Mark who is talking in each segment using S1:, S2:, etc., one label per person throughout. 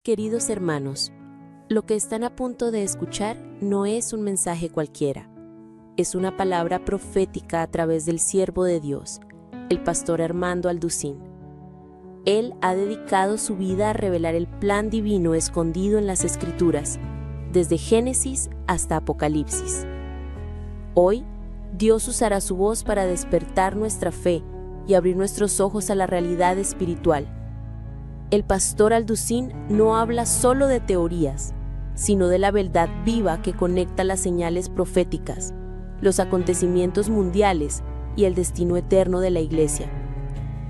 S1: Queridos hermanos, lo que están a punto de escuchar no es un mensaje cualquiera. Es una palabra profética a través del siervo de Dios, el pastor Armando Alducín. Él ha dedicado su vida a revelar el plan divino escondido en las Escrituras, desde Génesis hasta Apocalipsis. Hoy, Dios usará su voz para despertar nuestra fe y abrir nuestros ojos a la realidad espiritual. El pastor Alducín no habla solo de teorías, sino de la verdad viva que conecta las señales proféticas, los acontecimientos mundiales y el destino eterno de la Iglesia.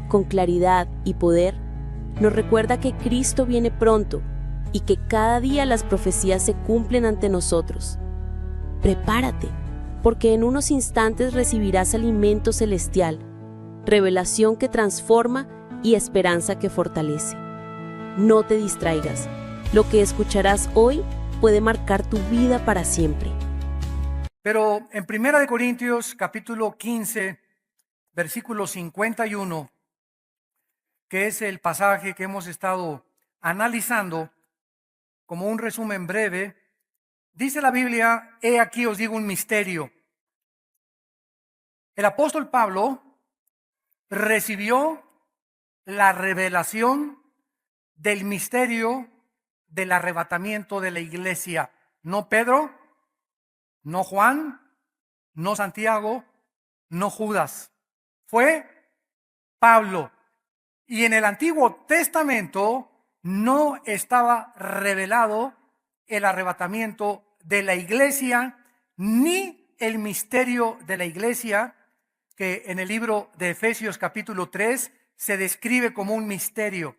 S1: Con claridad y poder, nos recuerda que Cristo viene pronto y que cada día las profecías se cumplen ante nosotros. Prepárate, porque en unos instantes recibirás alimento celestial, revelación que transforma y esperanza que fortalece. No te distraigas. Lo que escucharás hoy puede marcar tu vida para siempre.
S2: Pero en 1 Corintios capítulo 15, versículo 51, que es el pasaje que hemos estado analizando como un resumen breve, dice la Biblia: he aquí os digo un misterio. El apóstol Pablo recibió la revelación del misterio del arrebatamiento de la iglesia. No Pedro, no Juan, no Santiago, no Judas. Fue Pablo. Y en el Antiguo Testamento no estaba revelado el arrebatamiento de la iglesia, ni el misterio de la iglesia, que en el libro de Efesios capítulo 3 se describe como un misterio.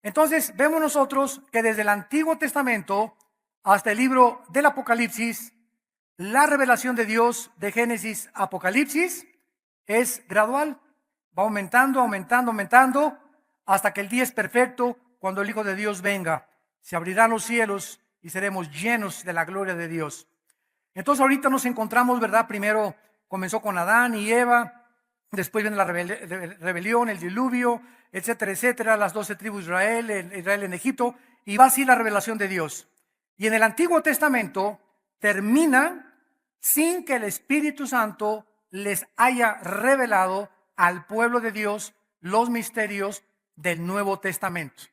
S2: Entonces vemos nosotros que desde el Antiguo Testamento hasta el libro del Apocalipsis, la revelación de Dios de Génesis a Apocalipsis es gradual. Va aumentando, hasta que el día es perfecto, cuando el Hijo de Dios venga. Se abrirán los cielos y seremos llenos de la gloria de Dios. Entonces ahorita nos encontramos, ¿verdad? Primero comenzó con Adán y Eva, después viene la rebelión, el diluvio, etcétera, etcétera, las 12 tribus de Israel en Egipto, y va así la revelación de Dios. Y en el Antiguo Testamento termina sin que el Espíritu Santo les haya revelado al pueblo de Dios los misterios del Nuevo Testamento.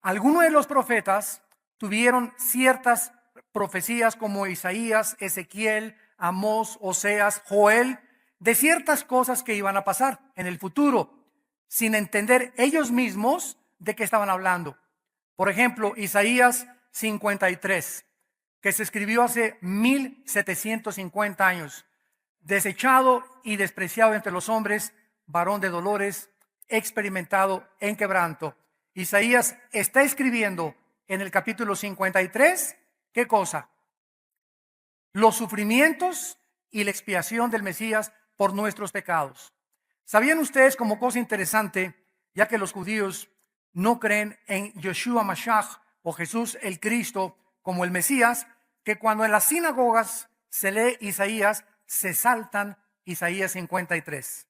S2: Algunos de los profetas tuvieron ciertas profecías como Isaías, Ezequiel, Amós, Oseas, Joel, de ciertas cosas que iban a pasar en el futuro, sin entender ellos mismos de qué estaban hablando. Por ejemplo, Isaías 53, que se escribió hace 1750 años. Desechado y despreciado entre los hombres, varón de dolores, experimentado en quebranto. Isaías está escribiendo en el capítulo 53, ¿qué cosa? Los sufrimientos y la expiación del Mesías por nuestros pecados. ¿Sabían ustedes, como cosa interesante, ya que los judíos no creen en Yeshua Mashiach o Jesús el Cristo como el Mesías, que cuando en las sinagogas se lee Isaías, se saltan Isaías 53?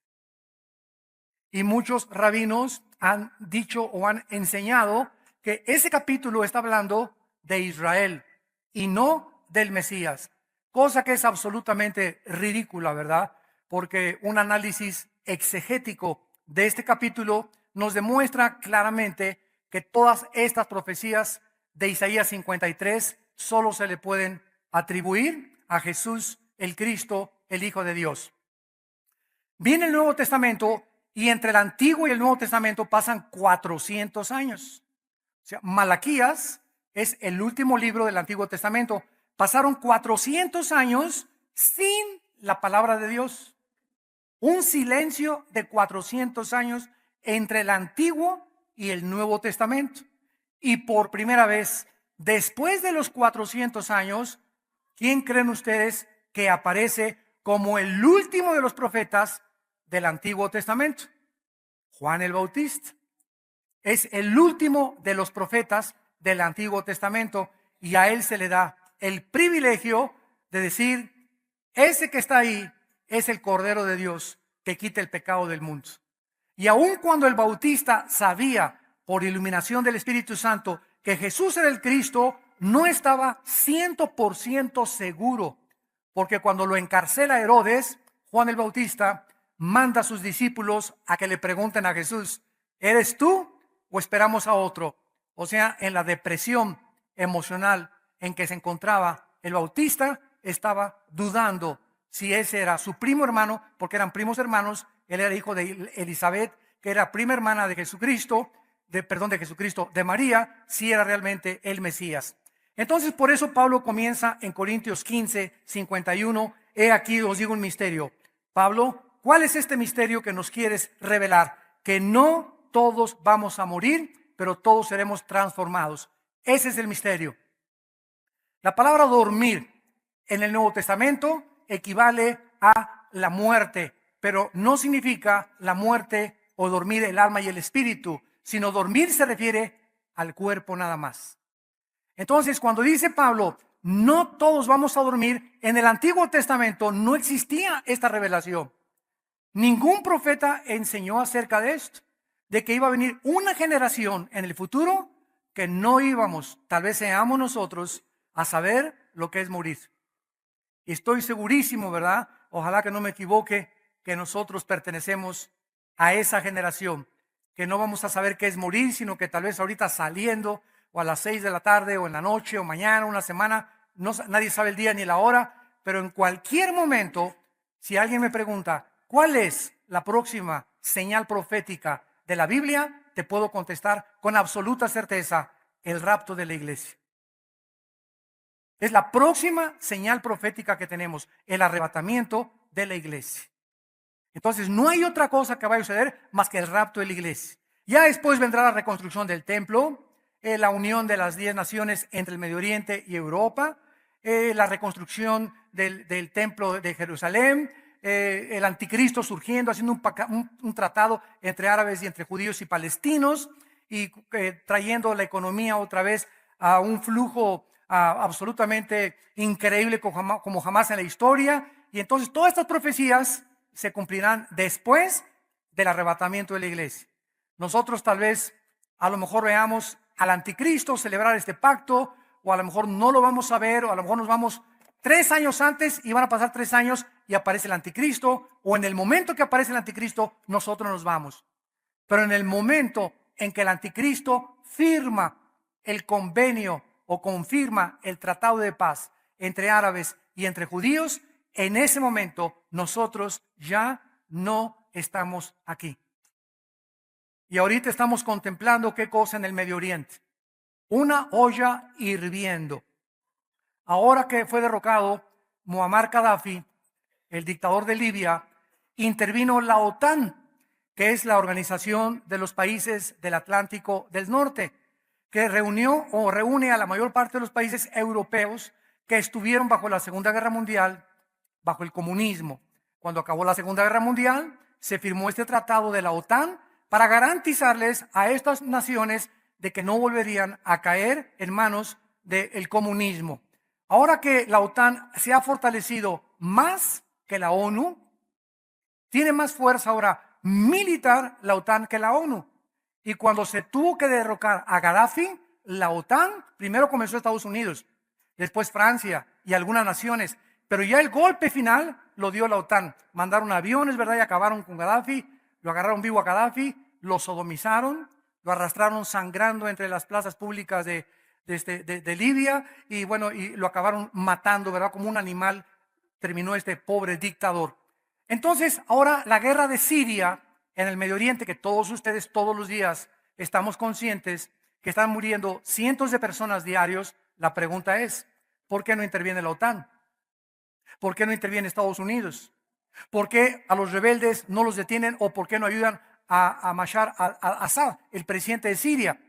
S2: Y muchos rabinos han dicho o han enseñado que ese capítulo está hablando de Israel y no del Mesías, cosa que es absolutamente ridícula, ¿verdad? Porque un análisis exegético de este capítulo nos demuestra claramente que todas estas profecías de Isaías 53 solo se le pueden atribuir a Jesús el Cristo, el Hijo de Dios. Viene el Nuevo Testamento y entre el Antiguo y el Nuevo Testamento pasan 400 años. O sea, Malaquías es el último libro del Antiguo Testamento. Pasaron 400 años sin la palabra de Dios. Un silencio de 400 años entre el Antiguo y el Nuevo Testamento. Y por primera vez, después de los 400 años, ¿quién creen ustedes que aparece como el último de los profetas del Antiguo Testamento? Juan el Bautista. Es el último de los profetas del Antiguo Testamento y a él se le da el privilegio de decir: ese que está ahí es el Cordero de Dios que quita el pecado del mundo. Y aun cuando el Bautista sabía por iluminación del Espíritu Santo que Jesús era el Cristo, no estaba 100% seguro, porque cuando lo encarcela Herodes, Juan el Bautista manda a sus discípulos a que le pregunten a Jesús, ¿eres tú o esperamos a otro? O sea, en la depresión emocional en que se encontraba el Bautista, estaba dudando si ese era su primo hermano, porque eran primos hermanos. Él era hijo de Elizabeth, que era prima hermana de Jesucristo, de María, si era realmente el Mesías. Entonces, por eso Pablo comienza en Corintios 15, 51. He aquí os digo un misterio. Pablo, ¿cuál es este misterio que nos quieres revelar? Que no todos vamos a morir, pero todos seremos transformados. Ese es el misterio. La palabra dormir en el Nuevo Testamento equivale a la muerte, pero no significa la muerte o dormir el alma y el espíritu, sino dormir se refiere al cuerpo nada más. Entonces, cuando dice Pablo, no todos vamos a dormir, en el Antiguo Testamento no existía esta revelación. Ningún profeta enseñó acerca de esto, de que iba a venir una generación en el futuro que no íbamos, tal vez seamos nosotros, a saber lo que es morir. Y estoy segurísimo, ¿verdad? Ojalá que no me equivoque, que nosotros pertenecemos a esa generación, que no vamos a saber qué es morir, sino que tal vez ahorita saliendo, o a las 6 de la tarde, o en la noche, o mañana, una semana, nadie sabe el día ni la hora, pero en cualquier momento, si alguien me pregunta, ¿cuál es la próxima señal profética de la Biblia? Te puedo contestar con absoluta certeza, el rapto de la iglesia. Es la próxima señal profética que tenemos, el arrebatamiento de la iglesia. Entonces no hay otra cosa que vaya a suceder más que el rapto de la iglesia. Ya después vendrá la reconstrucción del templo, la unión de las 10 naciones entre el Medio Oriente y Europa, la reconstrucción del templo de Jerusalén, el anticristo surgiendo, haciendo un tratado entre árabes y entre judíos y palestinos, y trayendo la economía otra vez a un flujo absolutamente increíble como jamás en la historia. Y entonces todas estas profecías se cumplirán después del arrebatamiento de la iglesia. Nosotros tal vez a lo mejor veamos al anticristo celebrar este pacto, o a lo mejor no lo vamos a ver, o a lo mejor nos vamos 3 años antes y van a pasar 3 años y aparece el anticristo, o en el momento que aparece el anticristo nosotros nos vamos. Pero en el momento en que el anticristo firma el convenio o confirma el tratado de paz entre árabes y entre judíos, en ese momento nosotros ya no estamos aquí. Y ahorita estamos contemplando qué cosa en el Medio Oriente. Una olla hirviendo. Ahora que fue derrocado Muammar Gaddafi, el dictador de Libia, intervino la OTAN, que es la Organización de los Países del Atlántico del Norte, que reúne a la mayor parte de los países europeos que estuvieron bajo la Segunda Guerra Mundial, bajo el comunismo. Cuando acabó la Segunda Guerra Mundial, se firmó este tratado de la OTAN para garantizarles a estas naciones de que no volverían a caer en manos del comunismo. Ahora que la OTAN se ha fortalecido más que la ONU, tiene más fuerza ahora militar la OTAN que la ONU. Y cuando se tuvo que derrocar a Gaddafi, la OTAN, primero comenzó Estados Unidos, después Francia y algunas naciones, pero ya el golpe final lo dio la OTAN. Mandaron aviones, ¿verdad? Y acabaron con Gaddafi, lo agarraron vivo a Gaddafi, lo sodomizaron, lo arrastraron sangrando entre las plazas públicas de Libia, y bueno, y lo acabaron matando, ¿verdad? Como un animal terminó este pobre dictador. Entonces, ahora la guerra de Siria en el Medio Oriente, que todos ustedes todos los días estamos conscientes que están muriendo cientos de personas diarios. La pregunta es, ¿por qué no interviene la OTAN? ¿Por qué no interviene Estados Unidos? ¿Por qué a los rebeldes no los detienen, o por qué no ayudan a Bashar al-Assad, el presidente de Siria?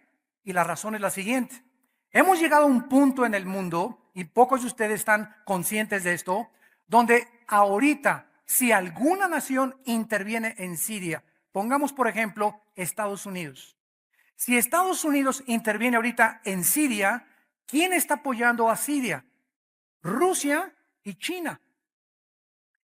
S2: Y la razón es la siguiente. Hemos llegado a un punto en el mundo, y pocos de ustedes están conscientes de esto, donde ahorita, si alguna nación interviene en Siria, pongamos por ejemplo Estados Unidos. Si Estados Unidos interviene ahorita en Siria, ¿quién está apoyando a Siria? Rusia y China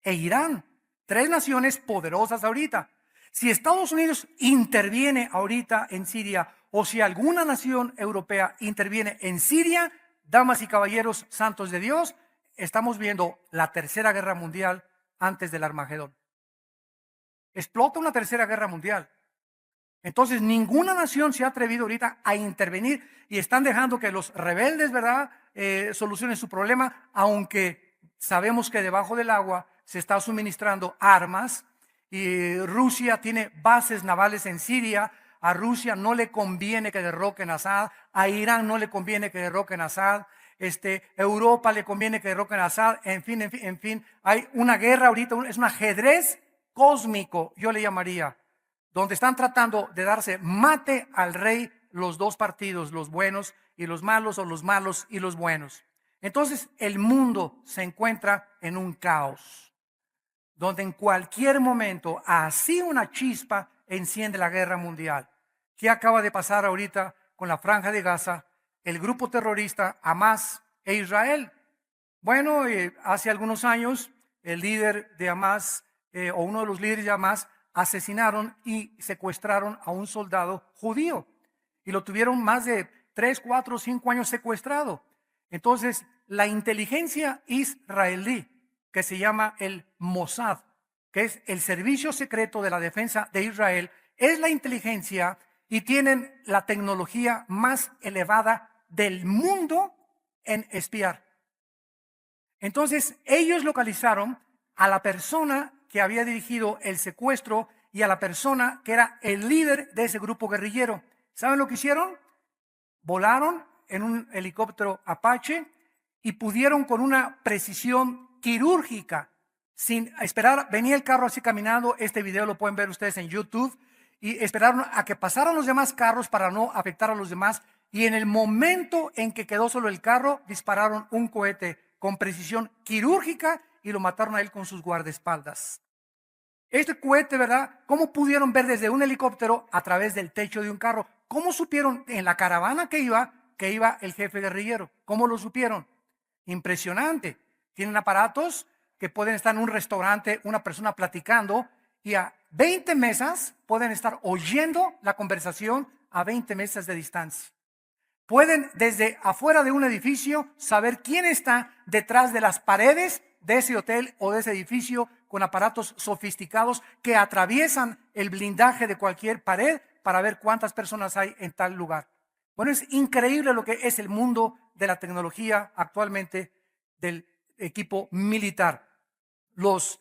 S2: e Irán, 3 naciones poderosas ahorita. Si Estados Unidos interviene ahorita en Siria, o si alguna nación europea interviene en Siria, damas y caballeros santos de Dios, estamos viendo la tercera guerra mundial antes del Armagedón. Explota una tercera guerra mundial. Entonces ninguna nación se ha atrevido ahorita a intervenir y están dejando que los rebeldes, ¿verdad?, solucionen su problema, aunque sabemos que debajo del agua se está suministrando armas y Rusia tiene bases navales en Siria. A Rusia no le conviene que derroquen a Assad, a Irán no le conviene que derroquen a Assad, Europa le conviene que derroquen a Assad, en fin, hay una guerra ahorita, es un ajedrez cósmico, yo le llamaría, donde están tratando de darse mate al rey los dos partidos, los buenos y los malos, o los malos y los buenos. Entonces el mundo se encuentra en un caos, donde en cualquier momento, así una chispa, enciende la guerra mundial. ¿Qué acaba de pasar ahorita con la Franja de Gaza, el grupo terrorista Hamas e Israel? Bueno, hace algunos años el líder de Hamas, o uno de los líderes de Hamas, asesinaron y secuestraron a un soldado judío y lo tuvieron más de 3, 4, 5 años secuestrado. Entonces la inteligencia israelí, que se llama el Mossad, que es el servicio secreto de la defensa de Israel, es la inteligencia y tienen la tecnología más elevada del mundo en espiar. Entonces ellos localizaron a la persona que había dirigido el secuestro y a la persona que era el líder de ese grupo guerrillero. ¿Saben lo que hicieron? Volaron en un helicóptero Apache y pudieron con una precisión quirúrgica, sin esperar, venía el carro así caminando, este video lo pueden ver ustedes en YouTube, y esperaron a que pasaran los demás carros para no afectar a los demás, y en el momento en que quedó solo el carro, dispararon un cohete con precisión quirúrgica y lo mataron a él con sus guardaespaldas. Este cohete, ¿verdad? ¿Cómo pudieron ver desde un helicóptero a través del techo de un carro? ¿Cómo supieron en la caravana que iba el jefe guerrillero? ¿Cómo lo supieron? Impresionante. Tienen aparatos que pueden estar en un restaurante, una persona platicando, y a 20 mesas pueden estar oyendo la conversación a 20 mesas de distancia. Pueden desde afuera de un edificio saber quién está detrás de las paredes de ese hotel o de ese edificio, con aparatos sofisticados que atraviesan el blindaje de cualquier pared para ver cuántas personas hay en tal lugar. Bueno, es increíble lo que es el mundo de la tecnología actualmente del equipo militar. Los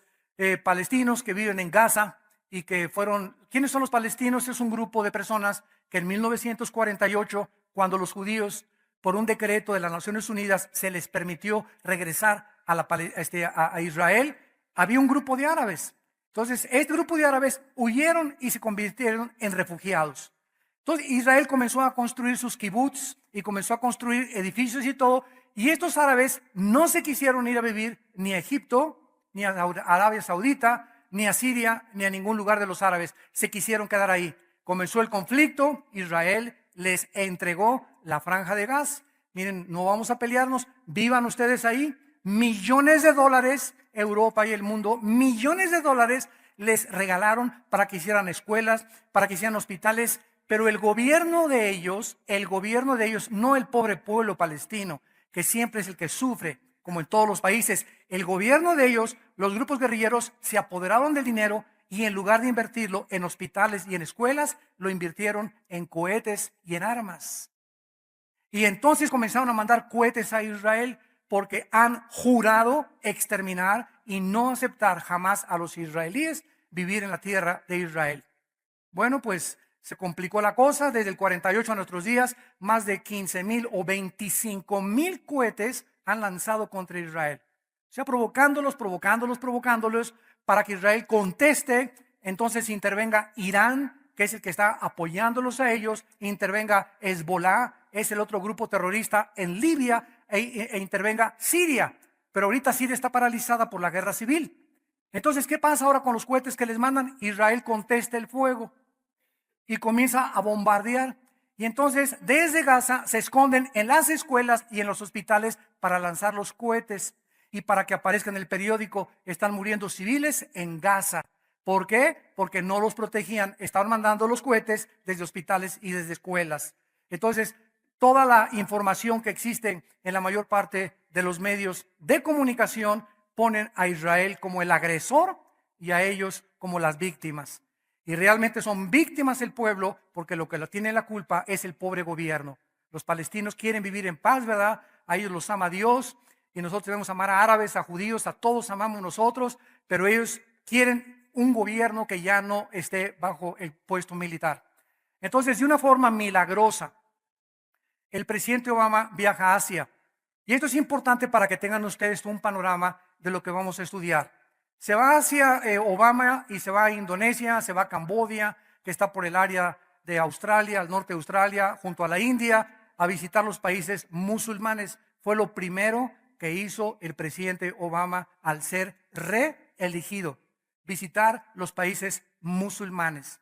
S2: palestinos que viven en Gaza y que fueron... ¿Quiénes son los palestinos? Es un grupo de personas que en 1948, cuando los judíos, por un decreto de las Naciones Unidas, se les permitió regresar a Israel, había un grupo de árabes. Entonces, este grupo de árabes huyeron y se convirtieron en refugiados. Entonces, Israel comenzó a construir sus kibbutz y comenzó a construir edificios y todo. Y estos árabes no se quisieron ir a vivir ni a Egipto, ni a Arabia Saudita, ni a Siria, ni a ningún lugar de los árabes. Se quisieron quedar ahí. Comenzó el conflicto, Israel les entregó la Franja de Gaza. Miren, no vamos a pelearnos, vivan ustedes ahí. Millones de dólares, Europa y el mundo, millones de dólares les regalaron para que hicieran escuelas, para que hicieran hospitales, pero el gobierno de ellos, no el pobre pueblo palestino, que siempre es el que sufre, como en todos los países, el gobierno de ellos, los grupos guerrilleros, se apoderaron del dinero y en lugar de invertirlo en hospitales y en escuelas, lo invirtieron en cohetes y en armas. Y entonces comenzaron a mandar cohetes a Israel, porque han jurado exterminar y no aceptar jamás a los israelíes vivir en la tierra de Israel. Bueno, pues se complicó la cosa. Desde el 48 a nuestros días, más de 15,000 o 25,000 cohetes han lanzado contra Israel. O sea, provocándolos para que Israel conteste. Entonces intervenga Irán, que es el que está apoyándolos a ellos, intervenga Hezbollah, es el otro grupo terrorista en Libia, e intervenga Siria. Pero ahorita Siria está paralizada por la guerra civil. Entonces, ¿qué pasa ahora con los cohetes que les mandan? Israel contesta el fuego y comienza a bombardear. Y entonces desde Gaza se esconden en las escuelas y en los hospitales para lanzar los cohetes y para que aparezca en el periódico: están muriendo civiles en Gaza. ¿Por qué? Porque no los protegían. Estaban mandando los cohetes desde hospitales y desde escuelas. Entonces, toda la información que existe en la mayor parte de los medios de comunicación ponen a Israel como el agresor y a ellos como las víctimas. Y realmente son víctimas el pueblo, porque lo que tiene la culpa es el pobre gobierno. Los palestinos quieren vivir en paz, ¿verdad? A ellos los ama Dios, y nosotros debemos amar a árabes, a judíos, a todos amamos nosotros, pero ellos quieren un gobierno que ya no esté bajo el puesto militar. Entonces, de una forma milagrosa, el presidente Obama viaja a Asia. Y esto es importante para que tengan ustedes un panorama de lo que vamos a estudiar. Se va hacia Obama y se va a Indonesia, se va a Camboya, que está por el área de Australia, al norte de Australia, junto a la India, a visitar los países musulmanes. Fue lo primero que hizo el presidente Obama al ser reelegido, visitar los países musulmanes.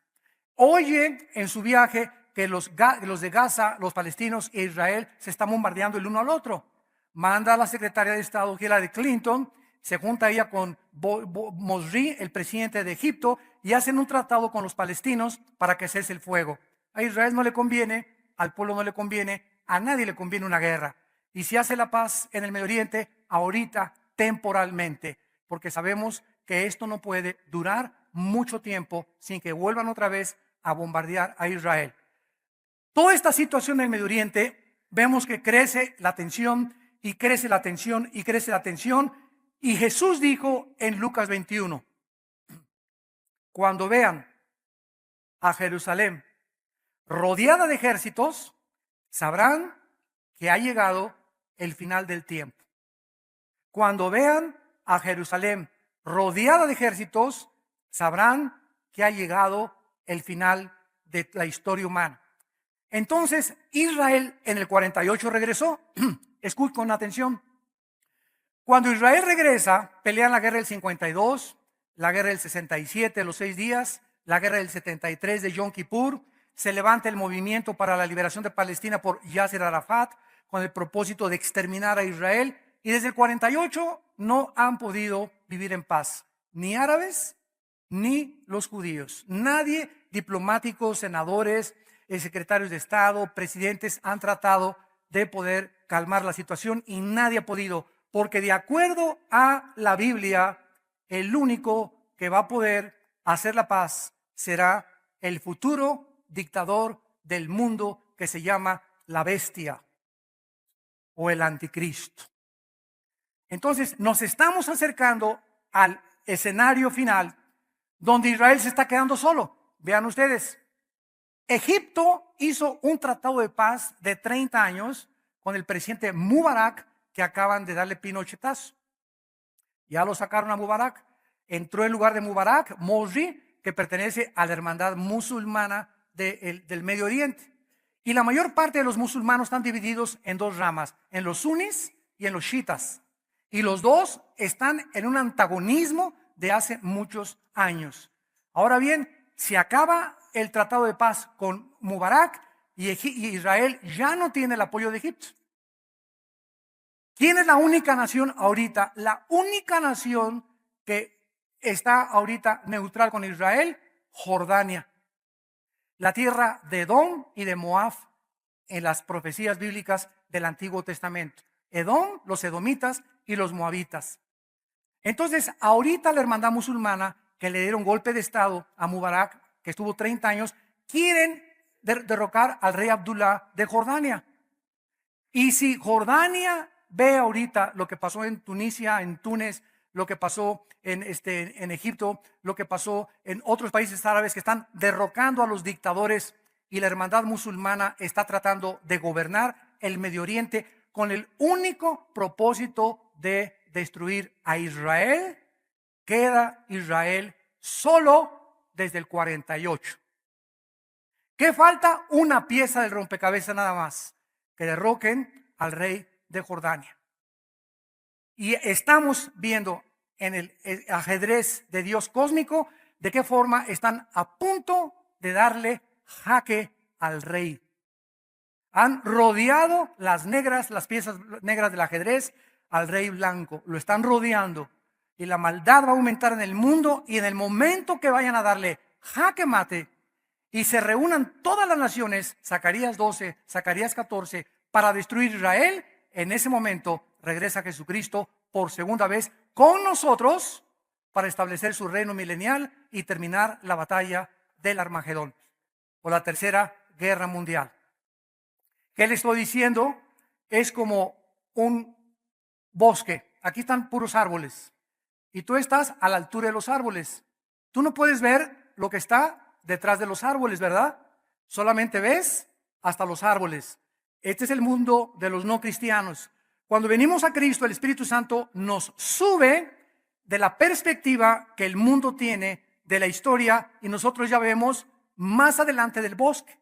S2: Oye en su viaje que los de Gaza, los palestinos e Israel se están bombardeando el uno al otro. Manda a la secretaria de Estado, Hillary Clinton, se junta ella con Morsi, el presidente de Egipto, y hacen un tratado con los palestinos para que cese el fuego. A Israel no le conviene, al pueblo no le conviene, a nadie le conviene una guerra. Y se hace la paz en el Medio Oriente ahorita, temporalmente, porque sabemos que esto no puede durar mucho tiempo sin que vuelvan otra vez a bombardear a Israel. Toda esta situación en el Medio Oriente, vemos que crece la tensión y crece la tensión y crece la tensión. Y Jesús dijo en Lucas 21, cuando vean a Jerusalén rodeada de ejércitos, sabrán que ha llegado el final del tiempo. Cuando vean a Jerusalén rodeada de ejércitos, sabrán que ha llegado el final de la historia humana. Entonces Israel en el 48 regresó. Escuchen con atención. Cuando Israel regresa, pelean la guerra del 52, la guerra del 67, los 6 días, la guerra del 73 de Yom Kippur. Se levanta el movimiento para la liberación de Palestina por Yasser Arafat con el propósito de exterminar a Israel. Y desde el 48 no han podido vivir en paz, ni árabes ni los judíos. Nadie, diplomáticos, senadores, secretarios de Estado, presidentes, han tratado de poder calmar la situación y nadie ha podido, porque de acuerdo a la Biblia, el único que va a poder hacer la paz será el futuro dictador del mundo que se llama la bestia o el anticristo. Entonces nos estamos acercando al escenario final donde Israel se está quedando solo. Vean ustedes, Egipto hizo un tratado de paz de 30 años con el presidente Mubarak, que acaban de darle pinochetazo. Ya lo sacaron a Mubarak. Entró en lugar de Mubarak Morsi, que pertenece a la hermandad musulmana del Medio Oriente. Y la mayor parte de los musulmanos están divididos en dos ramas, en los sunis y en los chiitas. Y los dos están en un antagonismo de hace muchos años. Ahora bien, se acaba el tratado de paz con Mubarak y Israel ya no tiene el apoyo de Egipto. ¿Quién es la única nación ahorita? La única nación que está ahorita neutral con Israel, Jordania. La tierra de Edom y de Moab en las profecías bíblicas del Antiguo Testamento. Edom, los edomitas y los moabitas. Entonces, ahorita la hermandad musulmana que le dieron golpe de estado a Mubarak, que estuvo 30 años, quieren derrocar al rey Abdullah de Jordania. Y si Jordania ve ahorita lo que pasó en Tunisia, en Túnez, lo que pasó en Egipto, lo que pasó en otros países árabes que están derrocando a los dictadores y la hermandad musulmana está tratando de gobernar el Medio Oriente con el único propósito de destruir a Israel, queda Israel solo desde el 48. ¿Qué falta? Una pieza del rompecabezas nada más, que derroquen al rey de Jordania. Y estamos viendo en el ajedrez de Dios cósmico de qué forma están a punto de darle jaque al rey. Han rodeado las piezas negras del ajedrez al rey blanco. Lo están rodeando. y la maldad va a aumentar en el mundo, y en el momento que vayan a darle jaque mate y se reúnan todas las naciones, Zacarías 12, Zacarías 14, para destruir Israel, en ese momento regresa Jesucristo por segunda vez con nosotros para establecer su reino milenial y terminar la batalla del Armagedón o la tercera guerra mundial. ¿Qué le estoy diciendo? Es como un bosque. Aquí están puros árboles y tú estás a la altura de los árboles. Tú no puedes ver lo que está detrás de los árboles, ¿verdad? Solamente ves hasta los árboles. Este es el mundo de los no cristianos. Cuando venimos a Cristo, el Espíritu Santo nos sube de la perspectiva que el mundo tiene de la historia, y nosotros ya vemos más adelante del bosque,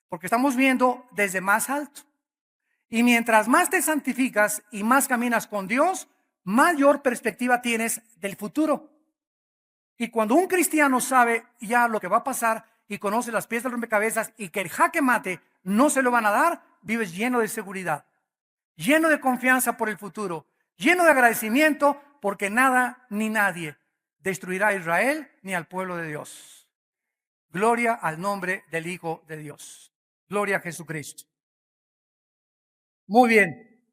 S2: porque estamos viendo desde más alto. Y mientras más te santificas y más caminas con Dios, mayor perspectiva tienes del futuro. Y cuando un cristiano sabe ya lo que va a pasar y conoce las piezas del rompecabezas y que el jaque mate no se lo van a dar, vives lleno de seguridad, lleno de confianza por el futuro, lleno de agradecimiento, porque nada ni nadie destruirá a Israel ni al pueblo de Dios. Gloria al nombre del Hijo de Dios. Gloria a Jesucristo. Muy bien.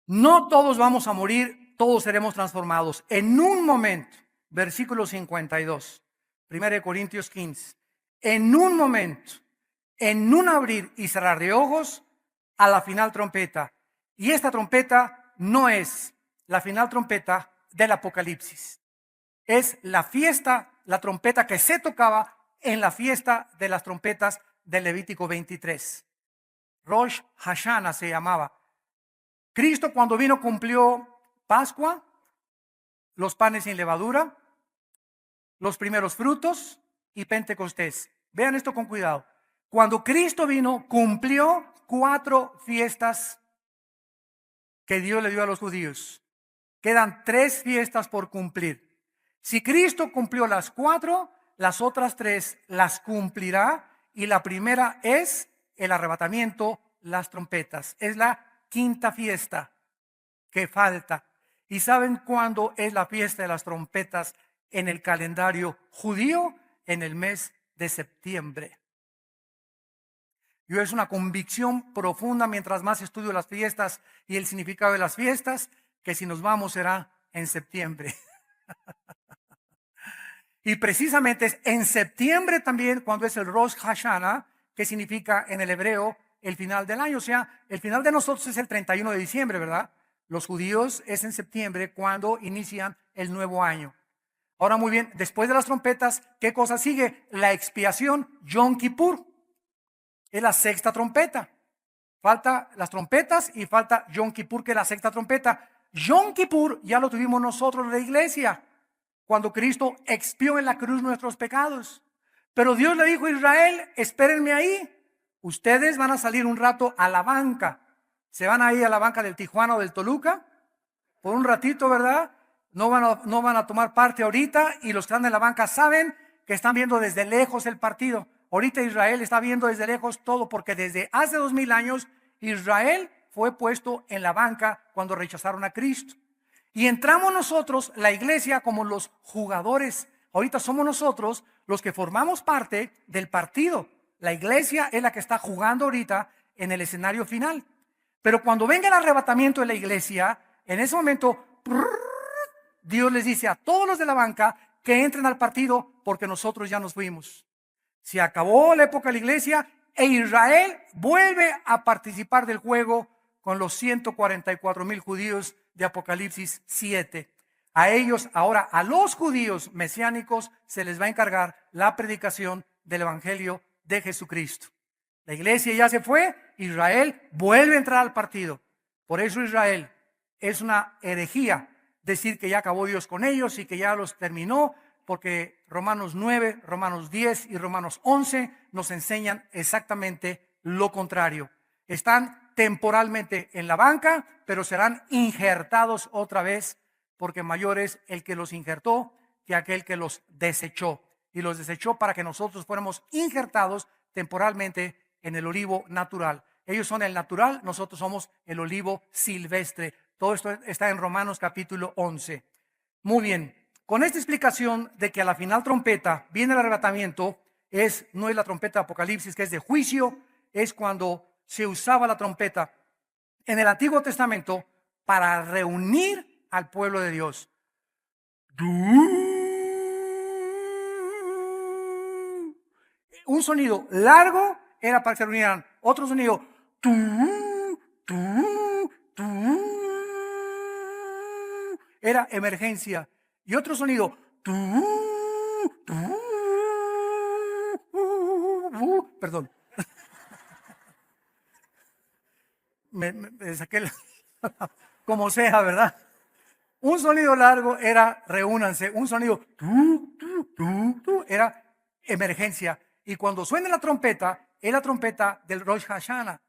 S2: No todos vamos a morir, todos seremos transformados. En un momento, versículo 52, 1 Corintios 15. En un momento, en un abrir y cerrar de ojos, a la final trompeta. Y esta trompeta no es la final trompeta del Apocalipsis. Es la fiesta, la trompeta que se tocaba en la fiesta de las trompetas de Levítico 23. Rosh Hashanah se llamaba. Cristo cuando vino cumplió Pascua, los panes sin levadura, los primeros frutos y Pentecostés. Vean esto con cuidado. Cuando Cristo vino, cumplió 4 fiestas que Dios le dio a los judíos. Quedan 3 fiestas por cumplir. Si Cristo cumplió las 4, las otras 3 las cumplirá, y la primera es el arrebatamiento, las trompetas. Es la 5ª fiesta que falta. ¿Y saben cuándo es la fiesta de las trompetas en el calendario judío? En el mes de septiembre. Yo es una convicción profunda mientras más estudio las fiestas y el significado de las fiestas, que si nos vamos será en septiembre. Y precisamente es en septiembre también cuando es el Rosh Hashanah, que significa en el hebreo el final del año. O sea, el final de nosotros es el 31 de diciembre, ¿verdad? Los judíos es en septiembre cuando inician el nuevo año. Ahora muy bien, después de las trompetas, ¿qué cosa sigue? La expiación, Yom Kippur. Es la 6ª trompeta. Falta las trompetas y falta Yom Kippur, que es la 6ª trompeta. Yom Kippur ya lo tuvimos nosotros en la iglesia, cuando Cristo expió en la cruz nuestros pecados. Pero Dios le dijo a Israel, espérenme ahí. Ustedes van a salir un rato a la banca. Se van a ir a la banca del Tijuana o del Toluca por un ratito, ¿verdad? No van a tomar parte ahorita, y los que están en la banca saben que están viendo desde lejos el partido. Ahorita Israel está viendo desde lejos todo, porque desde hace 2000 años Israel fue puesto en la banca cuando rechazaron a Cristo. Y entramos nosotros, la iglesia, como los jugadores. Ahorita somos nosotros los que formamos parte del partido. La iglesia es la que está jugando ahorita en el escenario final. Pero cuando venga el arrebatamiento de la iglesia, en ese momento Dios les dice a todos los de la banca que entren al partido, porque nosotros ya nos fuimos. Se acabó la época de la iglesia e Israel vuelve a participar del juego con los 144,000 judíos de Apocalipsis 7. A ellos, ahora a los judíos mesiánicos, se les va a encargar la predicación del evangelio de Jesucristo. La iglesia ya se fue, Israel vuelve a entrar al partido. Por eso Israel es una herejía decir que ya acabó Dios con ellos y que ya los terminó, porque Romanos 9, Romanos 10 y Romanos 11 nos enseñan exactamente lo contrario. Están temporalmente en la banca, pero serán injertados otra vez, porque mayor es el que los injertó que aquel que los desechó. Y los desechó para que nosotros fuéramos injertados temporalmente en el olivo natural. Ellos son el natural, nosotros somos el olivo silvestre. Todo esto está en Romanos capítulo 11. Muy bien, con esta explicación de que a la final trompeta viene el arrebatamiento, no es la trompeta de Apocalipsis, que es de juicio, es cuando se usaba la trompeta en el Antiguo Testamento para reunir al pueblo de Dios. Un sonido largo era para que se reunieran. Otro sonido era emergencia. Y otro sonido perdón. Me saqué como sea, ¿verdad? Un sonido largo era reúnanse. Un sonido era emergencia. Y cuando suena la trompeta, es la trompeta del Rosh Hashanah,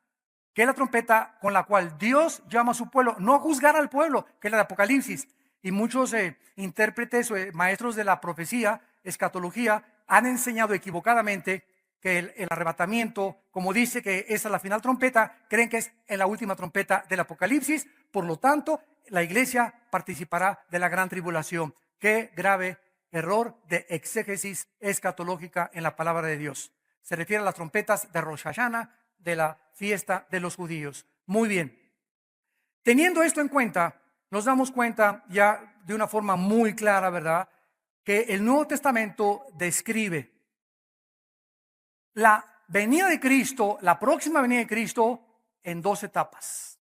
S2: que es la trompeta con la cual Dios llama a su pueblo, no a juzgar al pueblo, que es la de Apocalipsis. Y muchos intérpretes o maestros de la profecía, escatología, han enseñado equivocadamente que el arrebatamiento, como dice que esa es la final trompeta, creen que es en la última trompeta del Apocalipsis. Por lo tanto, la iglesia participará de la gran tribulación. Qué grave error de exégesis escatológica en la palabra de Dios. Se refiere a las trompetas de Rosh Hashanah, de la fiesta de los judíos. Muy bien. Teniendo esto en cuenta, nos damos cuenta ya de una forma muy clara, ¿verdad?, que el Nuevo Testamento describe la venida de Cristo, la próxima venida de Cristo, en dos etapas.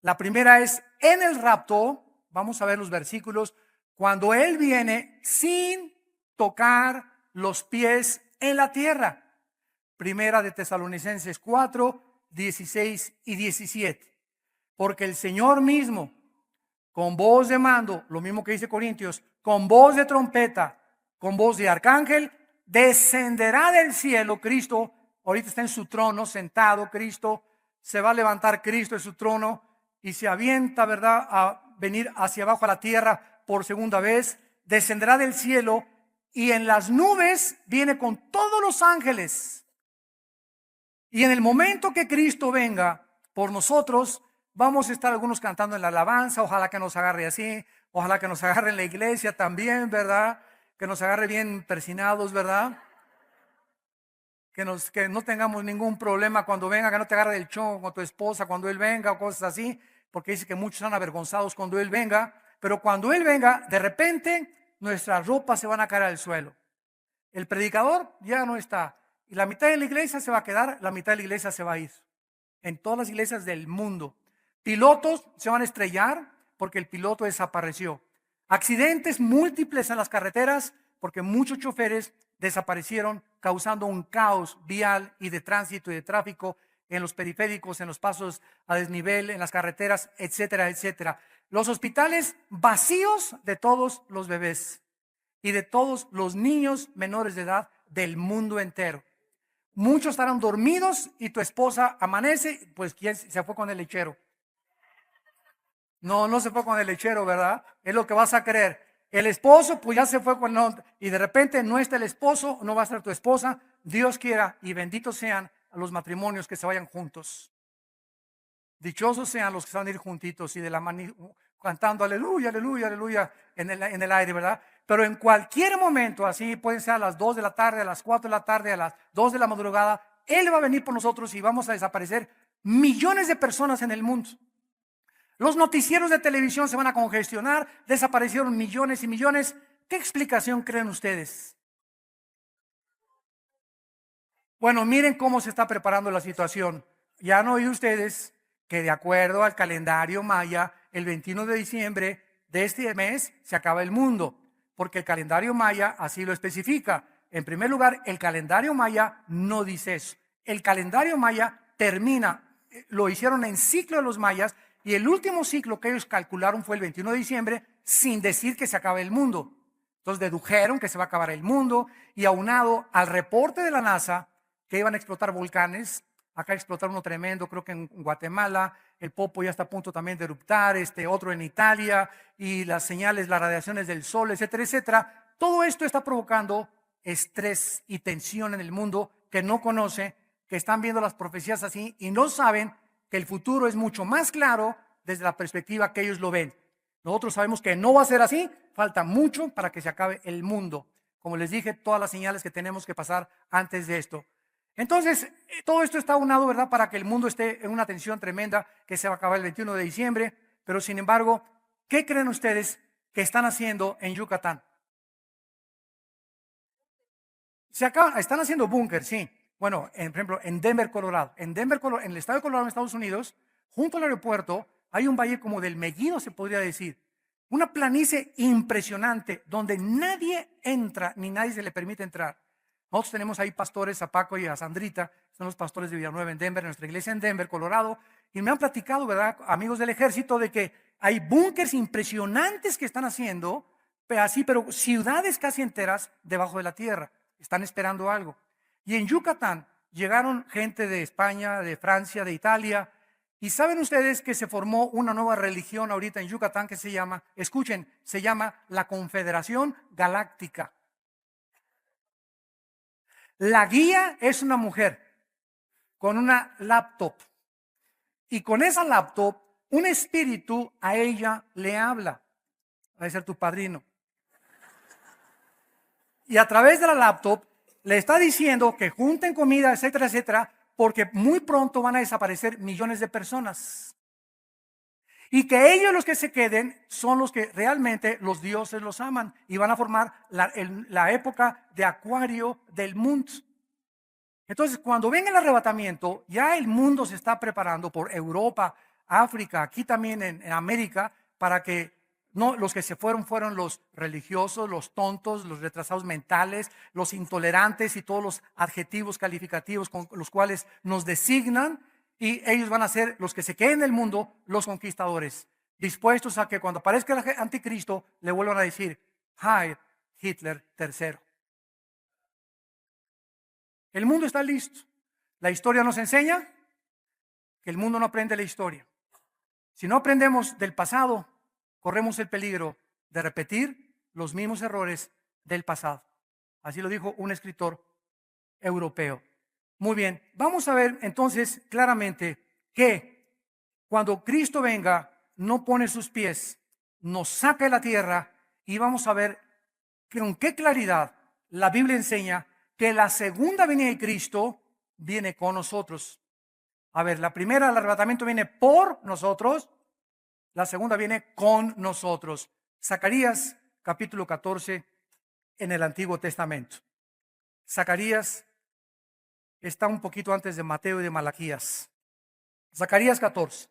S2: La primera es en el rapto. Vamos a ver los versículos. Cuando Él viene sin tocar los pies en la tierra. Primera de Tesalonicenses 4, 16 y 17. Porque el Señor mismo, con voz de mando, lo mismo que dice Corintios, con voz de trompeta, con voz de arcángel, descenderá del cielo. Cristo ahorita está en su trono sentado. Cristo se va a levantar, Cristo en su trono, y se avienta, ¿verdad?, a venir hacia abajo a la tierra por segunda vez. Descenderá del cielo y en las nubes viene con todos los ángeles. Y en el momento que Cristo venga por nosotros, vamos a estar algunos cantando en la alabanza. Ojalá que nos agarre así, ojalá que nos agarre en la iglesia también, ¿verdad?, que nos agarre bien persinados, ¿verdad? Que no tengamos ningún problema cuando venga, que no te agarre del chongo con tu esposa cuando Él venga o cosas así, porque dice que muchos están avergonzados cuando Él venga. Pero cuando Él venga, de repente nuestras ropas se van a caer al suelo. El predicador ya no está. Y la mitad de la iglesia se va a quedar, la mitad de la iglesia se va a ir. En todas las iglesias del mundo. Pilotos se van a estrellar porque el piloto desapareció. Accidentes múltiples en las carreteras porque muchos choferes desaparecieron, causando un caos vial y de tránsito y de tráfico en los periféricos, en los pasos a desnivel, en las carreteras, etcétera, etcétera. Los hospitales vacíos de todos los bebés y de todos los niños menores de edad del mundo entero. Muchos estarán dormidos y tu esposa amanece, pues ¿quién se fue con el lechero? No se fue con el lechero, ¿verdad? Es lo que vas a creer. El esposo, pues ya se fue con y de repente no está el esposo, no va a estar tu esposa. Dios quiera y benditos sean los matrimonios que se vayan juntos. Dichosos sean los que se van a ir juntitos y de la mano cantando aleluya, aleluya, aleluya en el aire, ¿verdad? Pero en cualquier momento, así pueden ser a las 2 de la tarde, a las 4 de la tarde, a las 2 de la madrugada, Él va a venir por nosotros y vamos a desaparecer millones de personas en el mundo. Los noticieros de televisión se van a congestionar, desaparecieron millones y millones. ¿Qué explicación creen ustedes? Bueno, miren cómo se está preparando la situación. Ya han oído ustedes que de acuerdo al calendario maya, el 21 de diciembre de este mes se acaba el mundo, porque el calendario maya así lo especifica. En primer lugar, el calendario maya no dice eso. El calendario maya termina, lo hicieron en ciclo de los mayas, y el último ciclo que ellos calcularon fue el 21 de diciembre, sin decir que se acabe el mundo. Entonces dedujeron que se va a acabar el mundo, y aunado al reporte de la NASA que iban a explotar volcanes. Acá explotaron uno tremendo, creo que en Guatemala, el Popo ya está a punto también de eruptar, otro en Italia, y las señales, las radiaciones del sol, etcétera, etcétera. Todo esto está provocando estrés y tensión en el mundo que no conoce, que están viendo las profecías así y no saben que el futuro es mucho más claro desde la perspectiva que ellos lo ven. Nosotros sabemos que no va a ser así, falta mucho para que se acabe el mundo. Como les dije, todas las señales que tenemos que pasar antes de esto. Entonces, todo esto está unado, ¿verdad? Para que el mundo esté en una tensión tremenda que se va a acabar el 21 de diciembre. Pero sin embargo, ¿qué creen ustedes que están haciendo en Yucatán? Están haciendo búnker, sí. Bueno, por ejemplo, en Denver, Colorado. En Denver, Colorado, en el estado de Colorado, en Estados Unidos, junto al aeropuerto, hay un valle como del Meguido, se podría decir. Una planicie impresionante donde nadie entra ni nadie se le permite entrar. Nosotros tenemos ahí pastores, a Paco y a Sandrita, son los pastores de Villanueva en Denver, en nuestra iglesia en Denver, Colorado, y me han platicado, ¿verdad?, amigos del ejército, de que hay búnkers impresionantes que están haciendo, pero ciudades casi enteras debajo de la tierra. Están esperando algo. Y en Yucatán llegaron gente de España, de Francia, de Italia. Y saben ustedes que se formó una nueva religión ahorita en Yucatán que se llama, escuchen, se llama la Confederación Galáctica. La guía es una mujer con una laptop. Y con esa laptop, un espíritu a ella le habla. Va a ser tu padrino. Y a través de la laptop le está diciendo que junten comida, etcétera, etcétera, porque muy pronto van a desaparecer millones de personas. Y que ellos los que se queden son los que realmente los dioses los aman y van a formar la época de Acuario del mundo. Entonces, cuando venga el arrebatamiento, ya el mundo se está preparando por Europa, África, aquí también en América, para que no, los que se fueron los religiosos, los tontos, los retrasados mentales, los intolerantes y todos los adjetivos calificativos con los cuales nos designan, y ellos van a ser los que se queden en el mundo, los conquistadores, dispuestos a que cuando aparezca el anticristo le vuelvan a decir, Heil Hitler III. El mundo está listo. La historia nos enseña que el mundo no aprende la historia. Si no aprendemos del pasado, corremos el peligro de repetir los mismos errores del pasado. Así lo dijo un escritor europeo. Muy bien, vamos a ver entonces claramente que cuando Cristo venga, no pone sus pies, nos saca de la tierra y vamos a ver con qué claridad la Biblia enseña que la segunda venida de Cristo viene con nosotros. A ver, la primera, el arrebatamiento viene por nosotros. La segunda viene con nosotros. Zacarías capítulo 14 en el Antiguo Testamento. Zacarías está un poquito antes de Mateo y de Malaquías. Zacarías 14.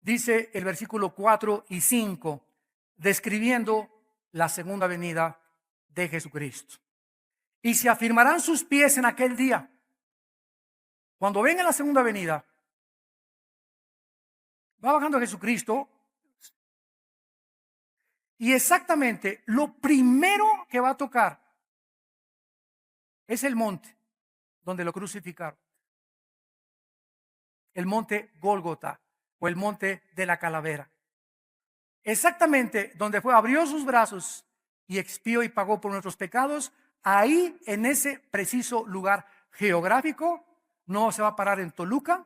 S2: Dice el versículo 4 y 5, describiendo la segunda venida de Jesucristo. Y se afirmarán sus pies en aquel día. Cuando venga la segunda venida, va bajando Jesucristo y exactamente lo primero que va a tocar es el monte donde lo crucificaron. El monte Gólgota o el monte de la calavera. Exactamente donde abrió sus brazos y expió y pagó por nuestros pecados. Ahí, en ese preciso lugar geográfico, no se va a parar en Toluca,